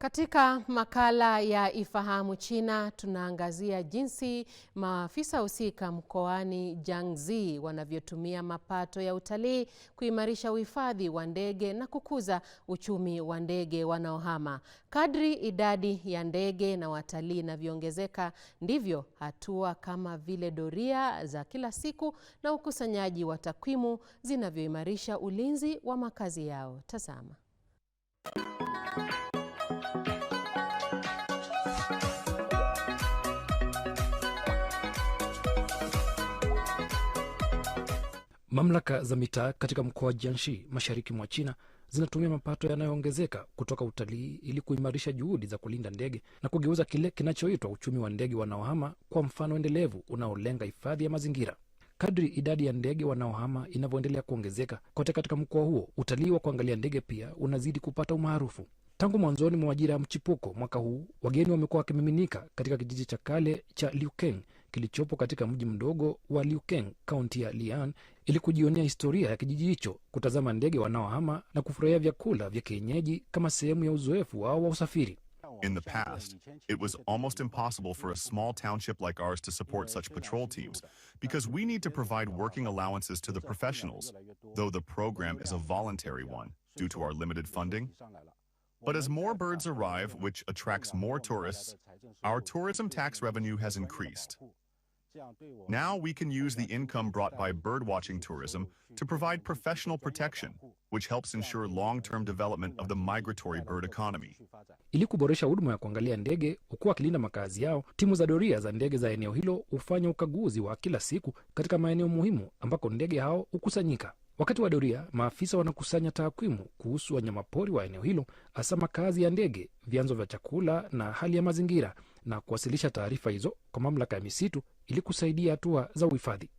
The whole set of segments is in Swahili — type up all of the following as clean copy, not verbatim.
Katika makala ya Ifahamu China tunaangazia jinsi maafisa husika mkoani Jiangxi wanavyotumia mapato ya utalii kuimarisha uhifadhi wa ndege na kukuza uchumi wa ndege wanaohama. Kadri idadi ya ndege na watalii inavyoongezeka, ndivyo hatua kama vile doria za kila siku na ukusanyaji wa takwimu zinavyoimarisha ulinzi wa makazi yao. Tazama. Mamlaka za mitaa katika mkoa wa Jiangxi, mashariki mwa China, zinatumia mapato yanayoongezeka kutoka utalii ili kuimarisha juhudi za kulinda ndege na kugeuza kile kinachoitwa uchumi wa ndege wanaohama kwa mfano endelevu unaolenga hifadhi ya mazingira. Kadri idadi ya ndege wanaohama inavyoendelea kuongezeka kote katika mkoa huo, utalii wa kuangalia ndege pia unazidi kupata umaarufu. Tangu mwanzoni mwa majira ya mchipuko mwaka huu, wageni wamekuwa wakimiminika katika kijiji cha kale cha Liukeng kilichopo katika mji mdogo wa Liukeng, kaunti ya Lian, ili kujionea historia ya kijiji hicho, kutazama ndege wanaohama na kufurahia vyakula vya kienyeji kama sehemu ya uzoefu wao wa usafiri. In the past, it was almost impossible for a small township like ours to support such patrol teams because we need to provide working allowances to the professionals, though the program is a voluntary one due to our limited funding. But as more birds arrive, which attracts more tourists, our tourism tax revenue has increased. Now we can use the income brought by birdwatching tourism to provide professional protection, which helps ensure long-term development of the migratory bird economy. Ili kuboresha huduma ya kuangalia ndege huku wakilinda makazi yao, timu za doria za ndege za eneo hilo hufanya ukaguzi wa kila siku katika maeneo muhimu ambako ndege hao hukusanyika. Wakati wa doria, maafisa wanakusanya takwimu kuhusu wanyamapori wa eneo hilo, hasa makazi ya ndege, vyanzo vya chakula na hali ya mazingira, na kuwasilisha taarifa hizo kwa mamlaka ya misitu ili kusaidia hatua za uhifadhi.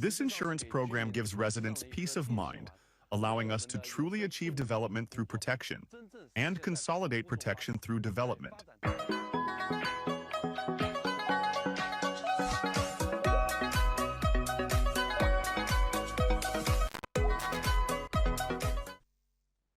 This insurance program gives residents peace of mind, allowing us to truly achieve development through protection and consolidate protection through development.